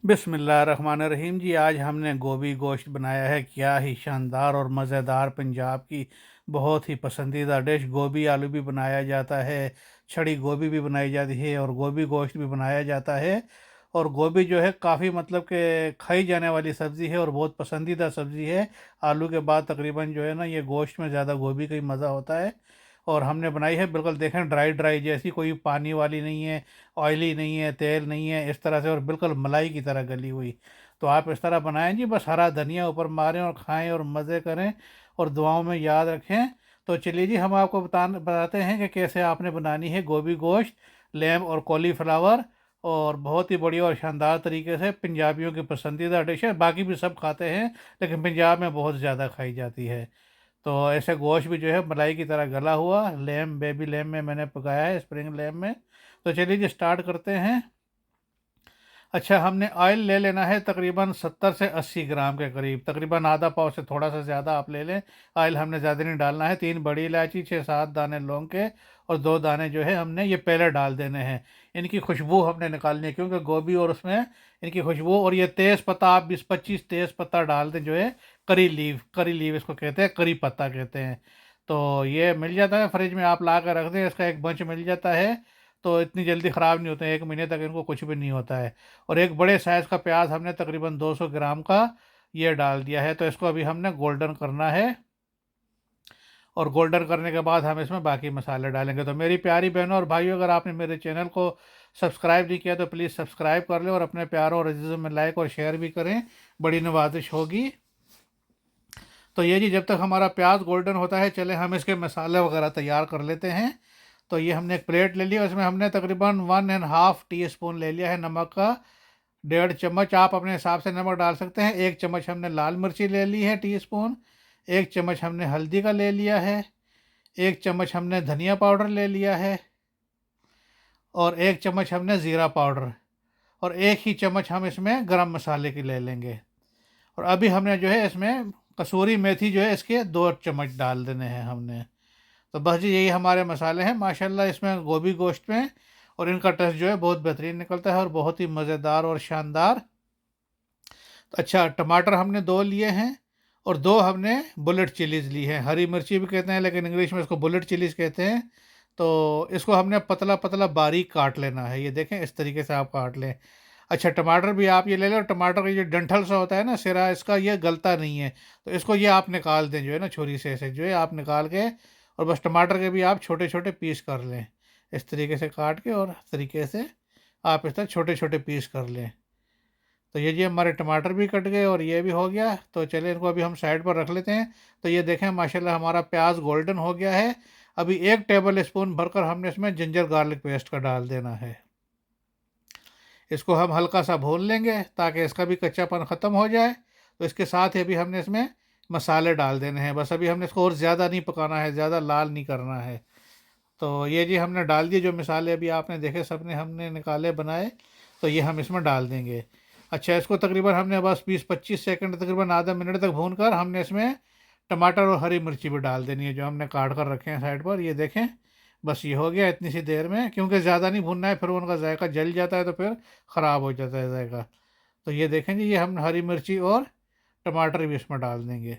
बिस्मिल्लाहिर्रहमानिर्रहीम जी। आज हमने गोभी गोश्त बनाया है। क्या ही शानदार और मज़ेदार पंजाब की बहुत ही पसंदीदा डिश। गोभी आलू भी बनाया जाता है, छड़ी गोभी भी बनाई जाती है और गोभी गोश्त भी बनाया जाता है। और गोभी जो है काफ़ी मतलब कि खाई जाने वाली सब्ज़ी है और बहुत पसंदीदा सब्ज़ी है। आलू के बाद तकरीबन जो है ना, ये गोश्त में ज़्यादा गोभी का ही मज़ा होता है। और हमने बनाई है बिल्कुल देखें ड्राई ड्राई जैसी, कोई पानी वाली नहीं है, ऑयली नहीं है, तेल नहीं है, इस तरह से और बिल्कुल मलाई की तरह गली हुई। तो आप इस तरह बनाएं जी, बस हरा धनिया ऊपर मारें और खाएं और मज़े करें और दुआओं में याद रखें। तो चलिए जी, हम आपको बताते हैं कि कैसे आपने बनानी है गोभी गोश्त, लेम और कॉलीफ्लावर। और बहुत ही बढ़िया और शानदार तरीके से पंजाबियों की पसंदीदा डिश है। बाकी भी सब खाते हैं लेकिन पंजाब में बहुत ज़्यादा खाई जाती है। तो ऐसे गोश्त भी जो है मलाई की तरह गला हुआ लेम, बेबी लेम में मैंने पकाया है, स्प्रिंग लेम में। तो चलिए जी, स्टार्ट करते हैं। अच्छा, हमने ऑयल ले लेना है तकरीबन 70 से 80 ग्राम के करीब, तकरीबन आधा पाव से थोड़ा सा ज़्यादा आप ले लें। ऑयल हमने ज़्यादा नहीं डालना है। 3 बड़ी इलायची, 6-7 दाने लौंग के और 2 दाने जो है हमने ये पहले डाल देने हैं। इनकी खुशबू हमने निकालनी है क्योंकि गोभी और उसमें इनकी खुशबू। और ये तेज़ पत्ता आप 20-25 तेज़ पत्ता डाल दें, जो है करी लीव, करी लीव इसको कहते हैं, करी पत्ता कहते हैं। तो ये मिल जाता है फ्रिज में, आप ला कर रख दें, इसका एक बंच मिल जाता है। तो इतनी जल्दी ख़राब नहीं होते हैं, 1 महीने तक इनको कुछ भी नहीं होता है। और एक बड़े साइज़ का प्याज हमने तकरीबन 200 ग्राम का ये डाल दिया है। तो इसको अभी हमने गोल्डन करना है और गोल्डन करने के बाद हम इसमें बाकी मसाले डालेंगे। तो मेरी प्यारी बहनों और भाइयों, अगर आपने मेरे चैनल को सब्सक्राइब नहीं किया तो प्लीज़ सब्सक्राइब कर लें और अपने प्यारों और अजीज़ों में लाइक और शेयर भी करें, बड़ी नवाजिश होगी। तो ये जी, जब तक हमारा प्याज गोल्डन होता है, चले हम इसके मसाले वगैरह तैयार कर लेते हैं। तो ये हमने एक प्लेट ले लिया, उसमें हमने तकरीबन 1.5 टीस्पून ले लिया है नमक का। 1.5 चम्मच आप अपने हिसाब से नमक डाल सकते हैं। 1 चम्मच हमने लाल मिर्ची ले ली है, टीस्पून। 1 चम्मच हमने हल्दी का ले लिया है। 1 चम्मच हमने धनिया पाउडर ले लिया है। और 1 चम्मच हमने ज़ीरा पाउडर। और 1 ही चम्मच हम इसमें गरम मसाले की ले लेंगे। और अभी हमने जो है इसमें कसूरी मेथी जो है, इसके 2 चम्मच डाल देने हैं हमने। तो बस जी, यही हमारे मसाले हैं माशाल्लाह इसमें गोभी गोश्त में। और इनका टेस्ट जो है बहुत बेहतरीन निकलता है और बहुत ही मज़ेदार और शानदार। तो अच्छा, टमाटर हमने 2 लिए हैं और 2 हमने बुलेट चिलीज़ ली हैं। हरी मिर्ची भी कहते हैं लेकिन इंग्लिश में इसको बुलेट चिलीज़ कहते हैं। तो इसको हमने पतला पतला बारीक काट लेना है। ये देखें, इस तरीके से आप काट लें। अच्छा, टमाटर भी आप ये ले लो। टमाटर का ये डंठल सा होता है ना, सिरा इसका, ये गलता नहीं है। तो इसको ये आप निकाल दें, जो है ना, छुरी से ऐसे जो है आप निकाल के। और बस टमाटर के भी आप छोटे छोटे पीस कर लें, इस तरीके से काट के। और इस तरीके से आप इस तरह छोटे छोटे पीस कर लें। तो ये जी, हमारे टमाटर भी कट गए और ये भी हो गया। तो चलिए इनको अभी हम साइड पर रख लेते हैं। तो ये देखें माशाल्लाह हमारा प्याज गोल्डन हो गया है। अभी 1 टेबल स्पून भरकर हमने इसमें जिंजर गार्लिक पेस्ट का डाल देना है। इसको हम हल्का सा भून लेंगे ताकि इसका भी कच्चापन ख़त्म हो जाए। तो इसके साथ ही अभी हमने इसमें मसाले डाल देने हैं। बस अभी हमने इसको और ज़्यादा नहीं पकाना है, ज़्यादा लाल नहीं करना है। तो ये जी, हमने डाल दिए जो मसाले अभी आपने देखे, सब ने हमने निकाले बनाए। तो ये हम इसमें डाल देंगे। अच्छा, इसको तकरीबन हमने बस 20-25 सेकंड, तकरीबन आधा मिनट तक भून कर हमने इसमें टमाटर और हरी मिर्ची भी डाल देनी है, जो हमने काट कर रखे हैं साइड पर। ये देखें, बस ये हो गया इतनी सी देर में, क्योंकि ज़्यादा नहीं भूनना है, फिर उनका जायका जल जाता है तो फिर ख़राब हो जाता है जायका। तो ये देखें जी, ये हम हरी मिर्ची और टमाटर भी इसमें डाल देंगे।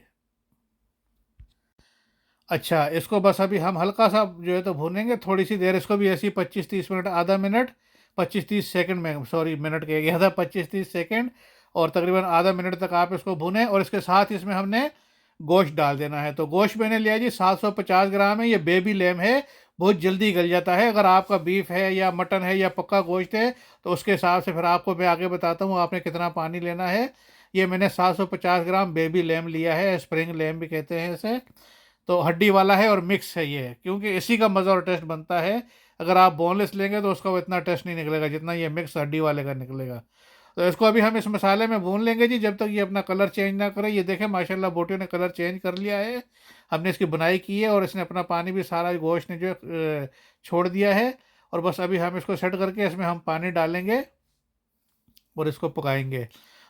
अच्छा, इसको बस अभी हम हल्का सा जो है तो भूनेंगे थोड़ी सी देर। इसको भी ऐसी 25-30 मिनट, आधा मिनट, 25-30 सेकंड में, सॉरी मिनट कह गया था, 25-30 सेकंड। और तकरीबन आधा मिनट तक आप इसको भुनें। और इसके साथ इसमें हमने गोश्त डाल देना है। तो गोश्त मैंने लिया जी 750 ग्राम है। ये बेबी लेम है, बहुत जल्दी गल जाता है। अगर आपका बीफ है या मटन है या पक्का गोश्त है तो उसके हिसाब से फिर आपको मैं आगे बताता हूँ आपने कितना पानी लेना है। ये मैंने 750 ग्राम बेबी लेम लिया है, स्प्रिंग लेम भी कहते हैं इसे। तो हड्डी वाला है और मिक्स है ये, क्योंकि इसी का मज़ा और टेस्ट बनता है। अगर आप बोनलेस लेंगे तो उसका वो इतना टेस्ट नहीं निकलेगा जितना ये मिक्स हड्डी वाले का निकलेगा। तो इसको अभी हम इस मसाले में भून लेंगे जी, जब तक ये अपना कलर चेंज ना करे। ये देखें माशाल्लाह बोटियों ने कलर चेंज कर लिया है। हमने इसकी बुनाई की है और इसने अपना पानी भी सारा गोश्त ने जो छोड़ दिया है। और बस अभी हम इसको सेट करके इसमें हम पानी डालेंगे और इसको पकाएंगे।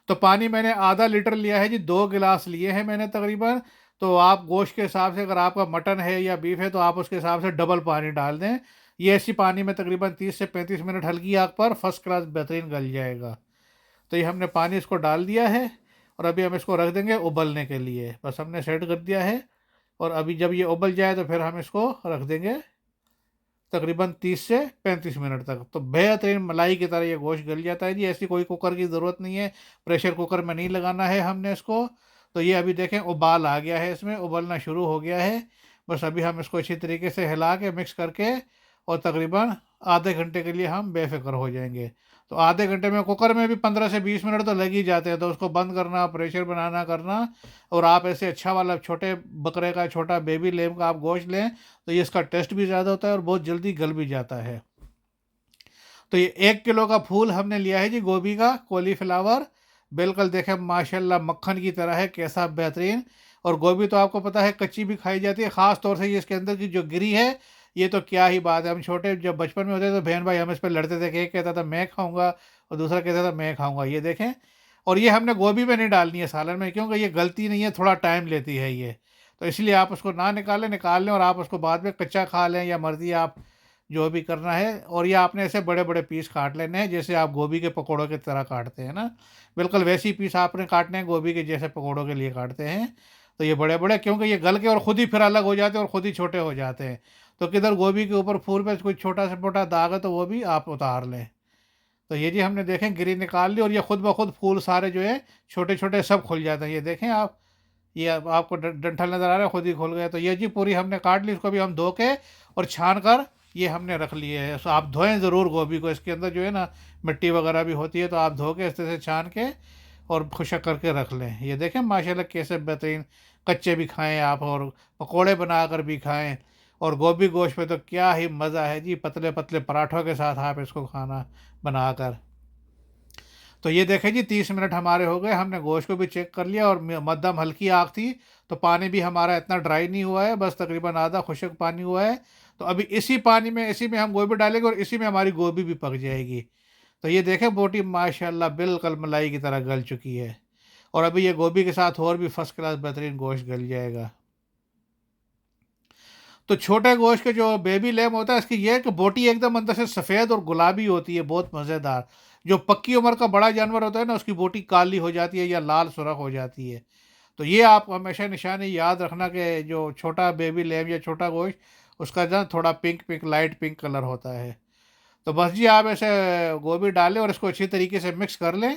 तो पानी मैंने आधा लीटर लिया है जी, 2 गिलास लिए हैं मैंने तकरीबन। तो आप गोश्त के हिसाब से, अगर आपका मटन है या बीफ है तो आप उसके हिसाब से डबल पानी डाल दें। ये ऐसी पानी में तकरीबन 30 से 35 मिनट हल्की आग पर फर्स्ट क्लास बेहतरीन गल जाएगा। तो ये हमने पानी इसको डाल दिया है और अभी हम इसको रख देंगे उबलने के लिए। बस हमने सेट कर दिया है और अभी जब ये उबल जाए तो फिर हम इसको रख देंगे तकरीबन 30 से 35 मिनट तक। तो बेहतरीन मलाई की तरह ये गोश्त गल जाता है जी। ऐसी कोई कुकर की ज़रूरत नहीं है, प्रेशर कुकर में नहीं लगाना है हमने इसको। तो ये अभी देखें उबाल आ गया है, इसमें उबलना शुरू हो गया है। बस अभी हम इसको अच्छी तरीके से हिला के मिक्स करके और तकरीबन आधे घंटे के लिए हम बेफिक्र हो जाएंगे। तो आधे घंटे में कुकर में भी 15 से 20 मिनट तो लग ही जाते हैं। तो उसको बंद करना, प्रेशर बनाना करना, और आप ऐसे अच्छा वाला छोटे बकरे का, छोटा बेबी लेम का आप गोश्त लें तो ये इसका टेस्ट भी ज़्यादा होता है और बहुत जल्दी गल भी जाता है। तो ये 1 किलो का फूल हमने लिया है जी गोभी का, कॉलीफ्लावर। बिल्कुल देखें माशाल्लाह मक्खन की तरह है, कैसा बेहतरीन। और गोभी तो आपको पता है कच्ची भी खाई जाती है, ख़ास तौर से ये इसके अंदर की जो गिरी है, ये तो क्या ही बात है। हम छोटे जब बचपन में होते थे तो बहन भाई हम इस पर लड़ते थे कि एक कहता था मैं खाऊंगा और दूसरा कहता था मैं खाऊंगा। ये देखें, और ये हमने गोभी में नहीं डालनी है सालन में, क्योंकि ये गलती नहीं है, थोड़ा टाइम लेती है ये। तो इसलिए आप उसको ना निकाल लें और आप उसको बाद में कच्चा खा लें, या मर्ज़ी आप जो भी करना है। और ये आपने ऐसे बड़े बड़े पीस काट लेने हैं जैसे आप गोभी के पकौड़ों की तरह काटते हैं ना, बिल्कुल वैसे ही पीस आपने काटने हैं गोभी के जैसे पकौड़ों के लिए काटते हैं। तो ये बड़े बड़े, क्योंकि ये गल के और ख़ुद ही फिर अलग हो जाते हैं और ख़ुद ही छोटे हो जाते हैं। तो किधर गोभी के ऊपर फूल पे कोई छोटा सा मोटा दाग है तो वो भी आप उतार लें। तो ये जी हमने देखें गिरी निकाल ली और ये खुद ब खुद फूल सारे जो है छोटे छोटे सब खुल जाते हैं। ये देखें आप, ये आपको डंठल नज़र आ रहा है, खुद ही खुल गया। तो ये जी पूरी हमने काट ली, इसको भी हम धो के और छान कर ये हमने रख लिए है। सो आप धोएं ज़रूर गोभी को, इसके अंदर जो है ना मिट्टी वगैरह भी होती है, तो आप धो के इस तरह से छान के और खुशक करके रख लें। ये देखें माशाल्लाह कैसे बेहतरीन, कच्चे भी खाएं आप और पकोड़े बना कर भी खाएं। और गोभी गोश्त पे तो क्या ही मज़ा है जी, पतले पतले पराठों के साथ आप इसको खाना बनाकर। तो ये देखें जी 30 मिनट हमारे हो गए, हमने गोश्त को भी चेक कर लिया और मध्यम हल्की आग थी। तो पानी भी हमारा इतना ड्राई नहीं हुआ है, बस तकरीबन आधा खुश्क पानी हुआ है। तो अभी इसी पानी में, इसी में हम गोभी डालेंगे और इसी में हमारी गोभी भी पक जाएगी। तो ये देखें बोटी माशाल्लाह बिल्कुल मलाई की तरह गल चुकी है और अभी ये गोभी के साथ और भी फर्स्ट क्लास बेहतरीन गोश्त गल जाएगा। तो छोटे गोश्त के जो बेबी लैम होता है, इसकी ये है कि बोटी एकदम अंदर से सफ़ेद और गुलाबी होती है, बहुत मज़ेदार। जो पक्की उम्र का बड़ा जानवर होता है ना, उसकी बोटी काली हो जाती है या लाल सुर्ख हो जाती है। तो ये आप हमेशा निशानी याद रखना कि जो छोटा बेबी लैम या छोटा गोश्त, उसका जो थोड़ा pink pink light pink colour होता है। तो बस जी आप ऐसे गोभी डालें और इसको अच्छी तरीके से मिक्स कर लें,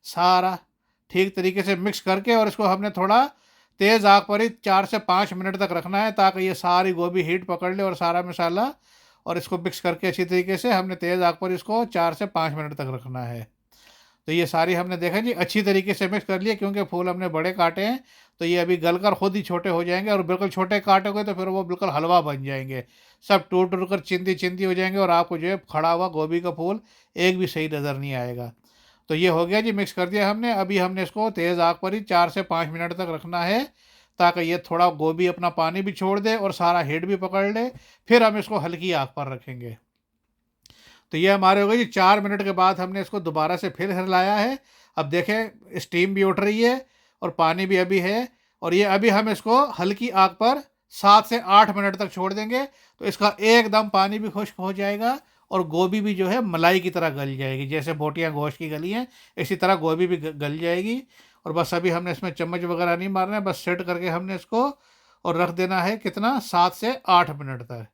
सारा ठीक तरीके से मिक्स करके, और इसको हमने थोड़ा तेज़ आग पर ही 4 से 5 मिनट तक रखना है ताकि ये सारी गोभी हीट पकड़ ले और सारा मसाला, और इसको मिक्स करके अच्छी तरीके से हमने तेज़ आग पर इसको 4 से 5 मिनट तक रखना है। तो ये सारी हमने देखा जी अच्छी तरीके से मिक्स कर लिया, क्योंकि फूल हमने बड़े काटे हैं तो ये अभी गलकर खुद ही छोटे हो जाएंगे, और बिल्कुल छोटे काटोगे तो फिर वो बिल्कुल हलवा बन जाएंगे, सब टूट टूट कर चिंदी चिंदी हो जाएंगे और आपको जो है खड़ा हुआ गोभी का फूल एक भी सही नज़र नहीं आएगा। तो ये हो गया जी, मिक्स कर दिया हमने। अभी हमने इसको तेज़ आग पर ही 4 से 5 मिनट तक रखना है ताकि ये थोड़ा गोभी अपना पानी भी छोड़ दे और सारा हीट भी पकड़ ले, फिर हम इसको हल्की आग पर रखेंगे। तो ये हमारे हो गए जी। 4 मिनट के बाद हमने इसको दोबारा से फिर हिलाया है। अब देखें स्टीम भी उठ रही है और पानी भी अभी है, और ये अभी हम इसको हल्की आग पर 7 से 8 मिनट तक छोड़ देंगे। तो इसका एकदम पानी भी खुश्क हो जाएगा और गोभी भी जो है मलाई की तरह गल जाएगी, जैसे बोटियाँ गोश्त की गली हैं इसी तरह गोभी भी गल जाएगी। और बस अभी हमने इसमें चम्मच वगैरह नहीं मारना है, बस सेट करके हमने इसको और रख देना है कितना, 7 से 8 मिनट तक।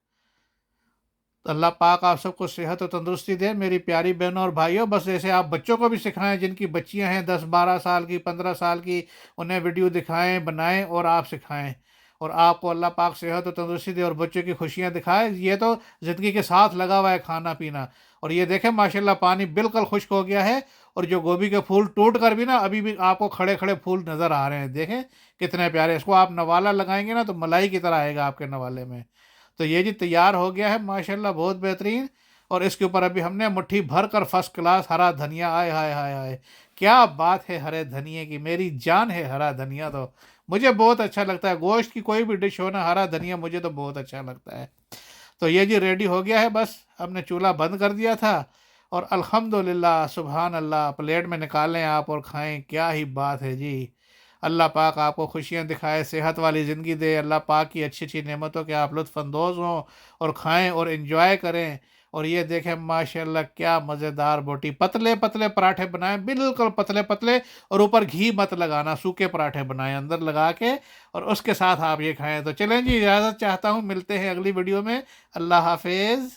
तो अल्लाह पाक आप सबको सेहत और तंदुरुस्ती दे मेरी प्यारी बहनों और भाइयों। बस जैसे आप बच्चों को भी सिखाएं, जिनकी बच्चियां हैं 10-12 साल की, 15 साल की, उन्हें वीडियो दिखाएं, बनाएं और आप सिखाएं, और आपको अल्लाह पाक सेहत और तंदुरुस्ती दे और बच्चों की खुशियां दिखाए। ये तो ज़िंदगी के साथ लगा हुआ है खाना पीना। और ये देखें माशाल्लाह पानी बिल्कुल खुश्क हो गया है, और जो गोभी के फूल टूट कर भी ना अभी भी आपको खड़े खड़े फूल नज़र आ रहे हैं, देखें कितने प्यारे। इसको आप नवाला लगाएंगे ना तो मलाई की तरह आएगा आपके नवाले में। तो ये जी तैयार हो गया है माशाल्लाह, बहुत बेहतरीन। और इसके ऊपर अभी हमने मुट्ठी भर कर फर्स्ट क्लास हरा धनिया, आए हाय हाय हाय, क्या बात है हरे धनिए की, मेरी जान है हरा धनिया। तो मुझे बहुत अच्छा लगता है, गोश्त की कोई भी डिश हो ना, हरा धनिया मुझे तो बहुत अच्छा लगता है। तो ये जी रेडी हो गया है, बस हमने चूल्हा बंद कर दिया था और अल्हम्दुलिल्लाह सुभान अल्लाह, प्लेट में निकालें आप और खाएं, क्या ही बात है जी। अल्लाह पाक आपको खुशियाँ दिखाए, सेहत वाली ज़िंदगी दे, अल्लाह पाक की अच्छी अच्छी नेमतों के आप लुत्फ़ अंदोज़ हों और खाएं और इन्जॉय करें। और ये देखें माशाल्लाह क्या मज़ेदार बोटी, पतले पतले पराठे बनाए, बिल्कुल पतले पतले, और ऊपर घी मत लगाना, सूखे पराठे बनाए अंदर लगा के, और उसके साथ आप ये खाएं। तो चलें जी, इजाज़त चाहता हूँ, मिलते हैं अगली वीडियो में। अल्लाह हाफिज़।